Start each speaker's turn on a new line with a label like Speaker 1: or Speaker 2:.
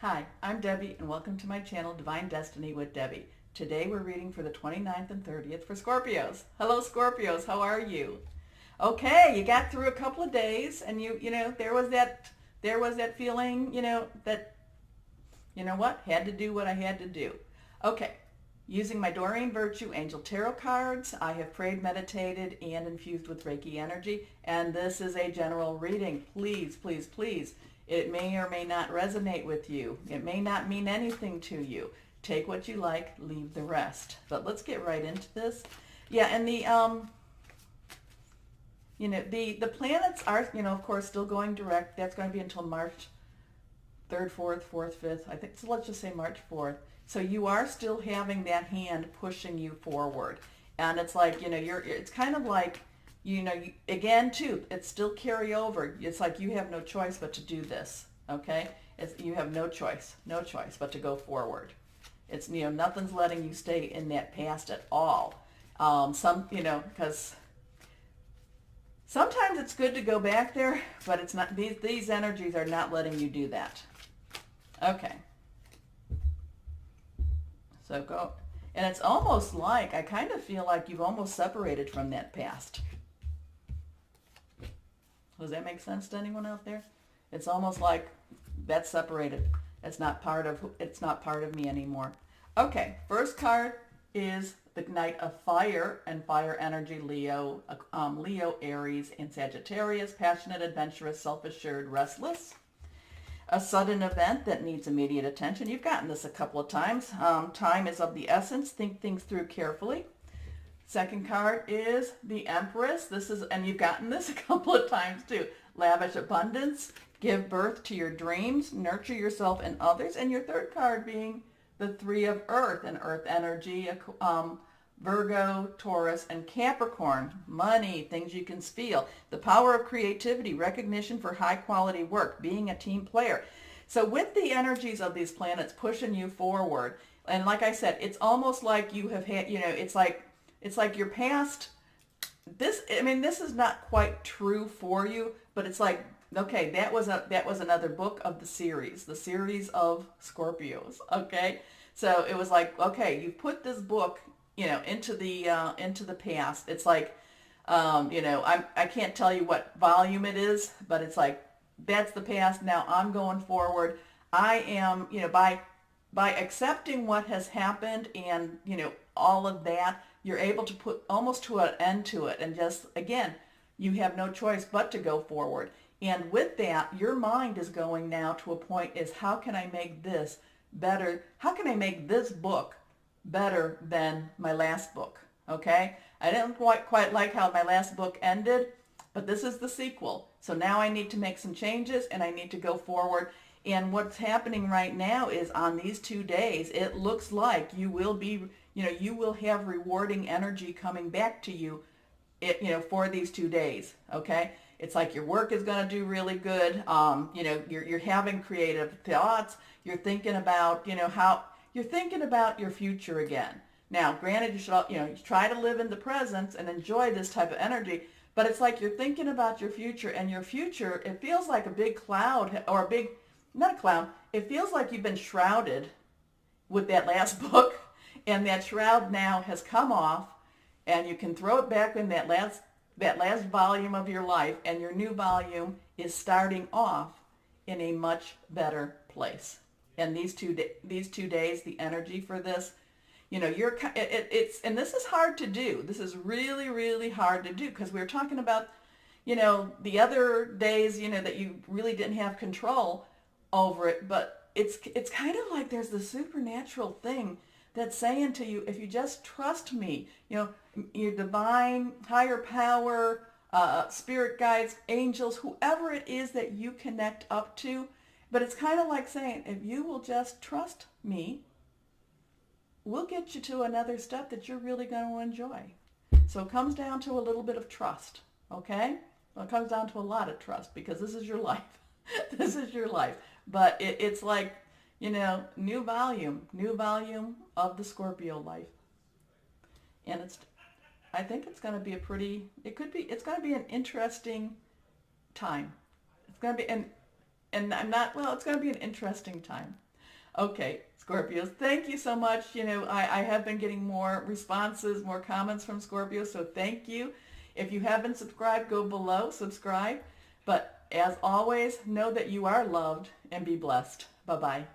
Speaker 1: Hi, I'm Debbie and welcome to my channel Divine Destiny with Debbie. Today we're reading for the 29th and 30th for Scorpios. Hello Scorpios, how are you? Okay, you got through a couple of days and there was that feeling, that what? Had to do what I had to do. Okay. Using my Doreen Virtue Angel Tarot cards, I have prayed, meditated, and infused with Reiki energy, and this is a general reading. Please, please, please. It may or may not resonate with you. It may not mean anything to you. Take what you like, leave the rest. But let's get right into this. Yeah, and the planets are, of course, still going direct. That's going to be until March 3rd, 4th, 4th, 5th. I think so. Let's just say March 4th. So you are still having that hand pushing you forward. And it's like, it's kind of like, again, too, it's still carryover. It's like you have no choice but to do this, okay? You have no choice but to go forward. It's, nothing's letting you stay in that past at all. Because sometimes it's good to go back there, but it's not, these energies are not letting you do that. Okay. So go, and it's almost like, I kind of feel like you've almost separated from that past. Does that make sense to anyone out there? It's almost like that's separated. It's not part of me anymore. Okay, first card is the Knight of Fire and Fire Energy, Leo, Aries, and Sagittarius, passionate, adventurous, self-assured, restless. A sudden event that needs immediate attention. You've gotten this a couple of times. Time is of the essence. Think things through carefully. Second card is the Empress. And you've gotten this a couple of times too. Lavish abundance. Give birth to your dreams. Nurture yourself and others. And your third card being the Three of Earth and Earth energy. Virgo, Taurus, and Capricorn. Money, things you can feel. The power of creativity, recognition for high quality work, being a team player. So with the energies of these planets pushing you forward, and like I said, it's almost like you have had, it's like your past, this is not quite true for you, but it's like, okay, that was another book of the series of Scorpios, okay? So it was like, okay, you put this book into the past. It's like, I can't tell you what volume it is, but it's like, that's the past. Now I'm going forward. I am, by accepting what has happened and, all of that, you're able to put almost to an end to it. And just, again, you have no choice but to go forward. And with that, your mind is going now to a point is, how can I make this better? How can I make this book better than my last book? Okay, I didn't quite like how my last book ended, but this is the sequel. So now I need to make some changes and I need to go forward. And what's happening right now is on these 2 days, it looks like you will be, you will have rewarding energy coming back to you, for these 2 days. Okay, it's like your work is going to do really good. You're having creative thoughts. You're thinking about, you're thinking about your future again. Now, granted, you should, you try to live in the present and enjoy this type of energy, but it's like you're thinking about your future, and your future, it feels like a big cloud, or not a cloud, it feels like you've been shrouded with that last book, and that shroud now has come off, and you can throw it back in that last volume of your life, and your new volume is starting off in a much better place. And these two days, the energy for this, and this is hard to do. This is really, really hard to do, because we were talking about, the other days, that you really didn't have control over it. But it's kind of like there's the supernatural thing that's saying to you, if you just trust me, your divine higher power, spirit guides, angels, whoever it is that you connect up to. But it's kind of like saying, if you will just trust me, we'll get you to another step that you're really going to enjoy. So it comes down to a little bit of trust, okay? Well, it comes down to a lot of trust, because this is your life. This is your life. But it's like, new volume of the Scorpio life. And I think it's going to be it's going to be an interesting time. It's going to be, it's going to be an interesting time. Okay, Scorpios, thank you so much. I have been getting more responses, more comments from Scorpios, so thank you. If you haven't subscribed, go below, subscribe. But as always, know that you are loved and be blessed. Bye-bye.